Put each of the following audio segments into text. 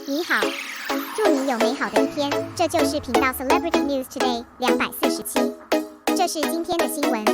你好，祝你有美好的一天。这就是频道 Celebrity News Today 247。这是今天的新闻。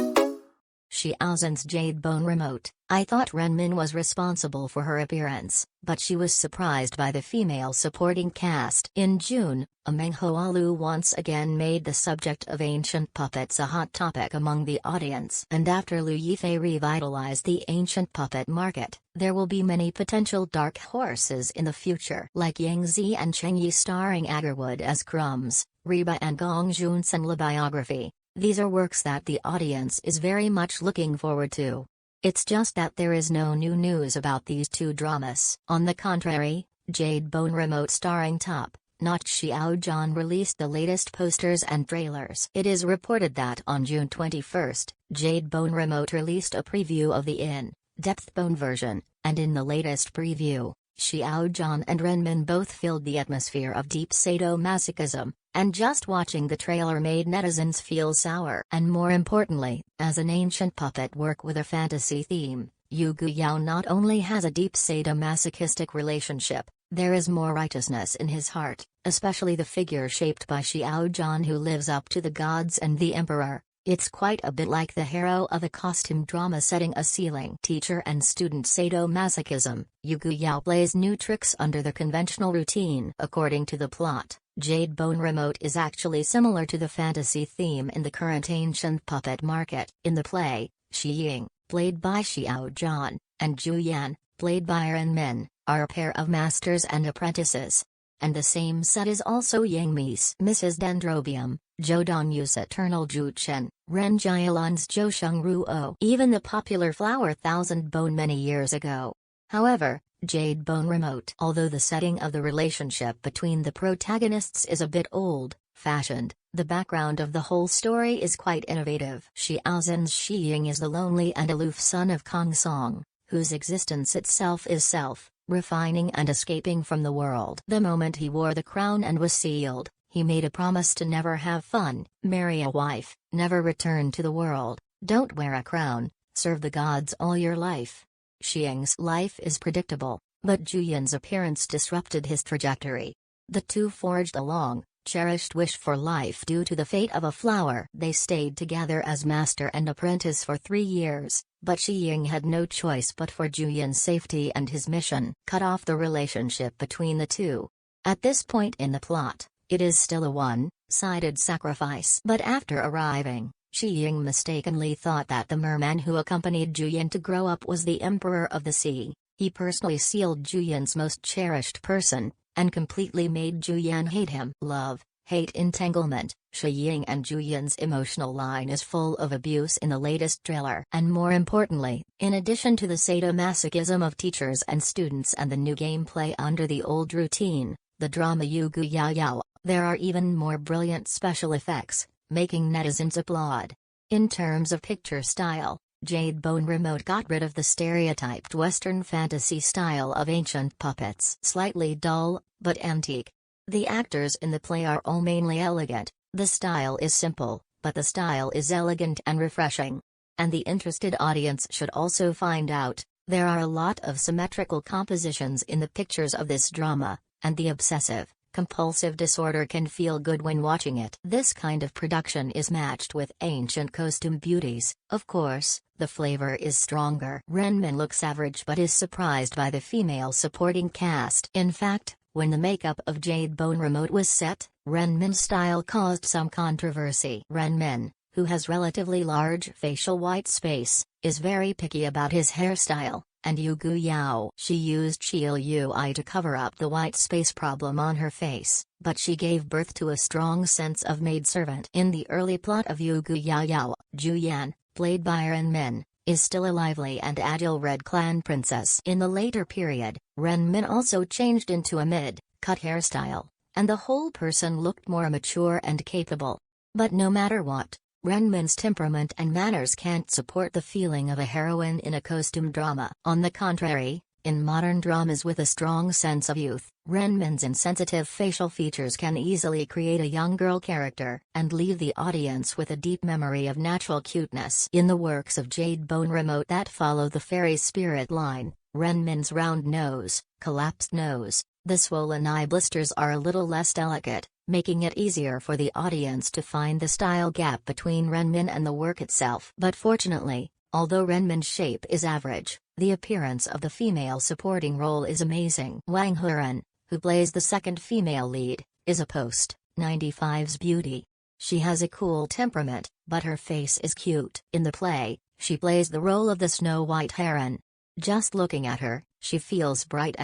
Xiao Zhan's Jade Bone Remote. I thought Ren Min was responsible for her appearance, but she was surprised by the female supporting cast. In June, Meng Hoalu once again made the subject of ancient puppets a hot topic among the audience. And after Lu Yifei revitalized the ancient puppet market, there will be many potential dark horses in the future, like Yang Zi and Cheng Yi starring Agarwood as Crumbs, Reba and Gong Junsen La biography. These are works that the audience is very much looking forward to. It's just that there is no new news about these two dramas. On the contrary, Jade Bone Remote starring top-notch Xiao Zhan released the latest posters and trailers. It is reported that on June 21, Jade Bone Remote released a preview of the in-depth bone version, and in the latest preview, Xiao Zhan and Ren Min both filled the atmosphere of deep sadomasochism, and just watching the trailer made netizens feel sour. And more importantly, as an ancient puppet work with a fantasy theme, Yu Guyao not only has a deep sadomasochistic relationship, there is more righteousness in his heart, especially the figure shaped by Xiao Zhan who lives up to the gods and the emperor. It's quite a bit like the hero of a costume drama setting a ceiling. Teacher and student sadomasochism, Yu Guyao plays new tricks under the conventional routine. According to the plot, Jade Bone Remote is actually similar to the fantasy theme in the current ancient puppet market. In the play, Shi Ying, played by Xiao Zhan, and Zhu Yan, played by Ren Min, are a pair of masters and apprentices. And the same set is also Yang Mi's Mrs. Dendrobium, Zhou Dongyu's Eternal Zhu Chen, Ren Jialan's Zhou Sheng Ruo, even the popular Flower Thousand Bone many years ago. However, Jade Bone Remote, although the setting of the relationship between the protagonists is a bit old-fashioned, the background of the whole story is quite innovative. Xiao Zhan's Shi Ying is the lonely and aloof son of Kong Song, whose existence itself is self-refining and escaping from the world. The moment he wore the crown and was sealed, he made a promise to never have fun, marry a wife, never return to the world, don't wear a crown, serve the gods all your life. Shi Ying's life is predictable, but Zhu Yan's appearance disrupted his trajectory. The two forged a long, cherished wish for life due to the fate of a flower. They stayed together as master and apprentice for 3 years, but Shi Ying had no choice but for Zhu Yan's safety and his mission cut off the relationship between the two. At this point in the plot, it is still a one-sided sacrifice. But after arriving, Shi Ying mistakenly thought that the merman who accompanied Zhu Yan to grow up was the Emperor of the Sea. He personally sealed Zhu Yan's most cherished person, and completely made Zhu Yan hate him. Love-hate entanglement. Shi Ying and Zhu Yan's emotional line is full of abuse in the latest trailer. And more importantly, in addition to the sadomasochism of teachers and students and the new gameplay under the old routine, the drama Yu Guyao, there are even more brilliant special effects, making netizens applaud. In terms of picture style, Jade Bone Remote got rid of the stereotyped Western fantasy style of ancient puppets. Slightly dull, but antique. The actors in the play are all mainly elegant, the style is simple, but the style is elegant and refreshing. And the interested audience should also find out, there are a lot of symmetrical compositions in the pictures of this drama, and the obsessive-compulsive disorder can feel good when watching it. This kind of production is matched with ancient costume beauties. Of course, the flavor is stronger. Ren Min looks average but is surprised by the female supporting cast. In fact, when the makeup of Jade Bone Remote was set, Ren Min's style caused some controversy. Ren Min, who has relatively large facial white space, is very picky about his hairstyle. And Yu Guyao. She used Qiu Yui to cover up the white space problem on her face, but she gave birth to a strong sense of maidservant. In the early plot of Yu Guyao, Zhu Yan, played by Ren Min, is still a lively and agile Red Clan princess. In the later period, Ren Min also changed into a mid-cut hairstyle, and the whole person looked more mature and capable. But no matter what, Ren Min's temperament and manners can't support the feeling of a heroine in a costume drama. On the contrary, in modern dramas with a strong sense of youth, Ren Min's insensitive facial features can easily create a young girl character, and leave the audience with a deep memory of natural cuteness. In the works of Jade Bone Remote that follow the fairy spirit line, Ren Min's round nose, collapsed nose, The swollen eye blisters are a little less delicate, making it easier for the audience to find the style gap between Ren Min and the work itself. But fortunately, although Ren Min's shape is average, the appearance of the female supporting role is amazing. Wang Huren, who plays the second female lead, is a post-95's beauty. She has a cool temperament, but her face is cute. In the play, she plays the role of the Snow White Heron. Just looking at her, she feels bright,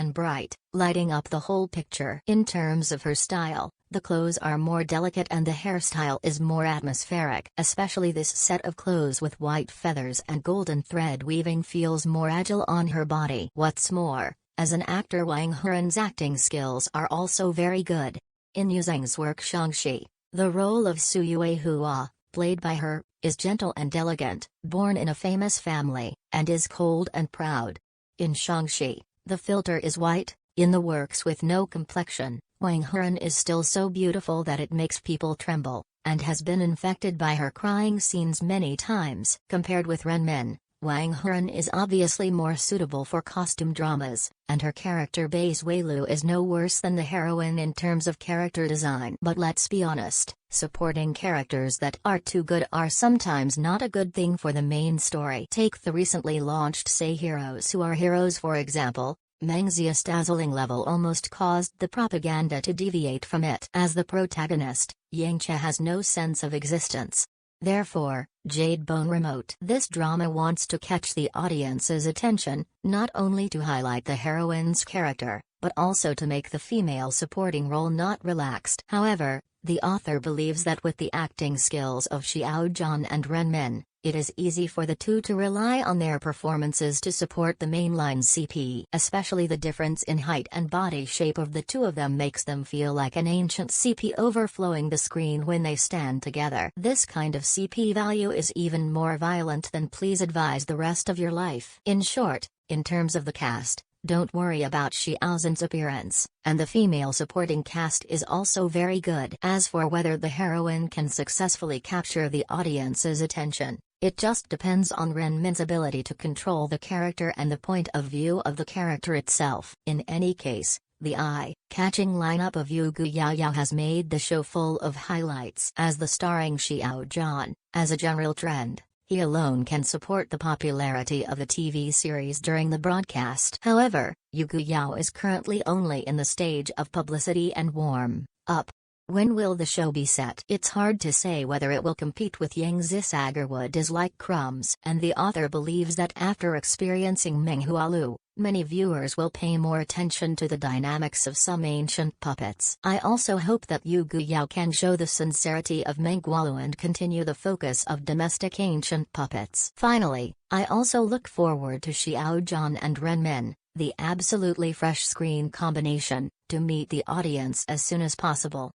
lighting up the whole picture. In terms of her style, the clothes are more delicate and the hairstyle is more atmospheric. Especially this set of clothes with white feathers and golden thread weaving feels more agile on her body. What's more, as an actor, Wang Huren's acting skills are also very good. In Yu Zheng's work Shangxi, the role of Su Yuehua, played by her, is gentle and elegant, born in a famous family, and is cold and proud. In Shangxi, the filter is white. In the works with no complexion, Wang Huren is still so beautiful that it makes people tremble, and has been infected by her crying scenes many times. Compared with Ren Min, Wang Huren is obviously more suitable for costume dramas, and her character base Weilu is no worse than the heroine in terms of character design. But let's be honest, supporting characters that are too good are sometimes not a good thing for the main story. Take the recently launched Say Heroes Who Are Heroes for example. Meng Zia's dazzling level almost caused the propaganda to deviate from it. As the protagonist, Yangche has no sense of existence. Therefore, Jade Bone Remote. This drama wants to catch the audience's attention, not only to highlight the heroine's character, but also to make the female supporting role not relaxed. However, the author believes that with the acting skills of Xiao Zhan and Ren Min, it is easy for the two to rely on their performances to support the mainline CP. Especially the difference in height and body shape of the two of them makes them feel like an ancient CP overflowing the screen when they stand together. This kind of CP value is even more violent than Please Advise the Rest of Your Life. In short, in terms of the cast, don't worry about Xiao Zhan's appearance, and the female supporting cast is also very good. As for whether the heroine can successfully capture the audience's attention, it just depends on Ren Min's ability to control the character and the point of view of the character itself. In any case, the eye-catching lineup of Yu Guiyao has made the show full of highlights. As the starring Xiao Zhan, as a general trend, he alone can support the popularity of the TV series during the broadcast. However, Yu Guiyao is currently only in the stage of publicity and warm-up. When will the show be set? It's hard to say whether it will compete with Yang Zis Agarwood is like crumbs. And the author believes that after experiencing Meng Hualu, many viewers will pay more attention to the dynamics of some ancient puppets. I also hope that Yu Guiyao can show the sincerity of Meng Hualu and continue the focus of domestic ancient puppets. Finally, I also look forward to Xiao Zhan and Ren Min, the absolutely fresh screen combination, to meet the audience as soon as possible.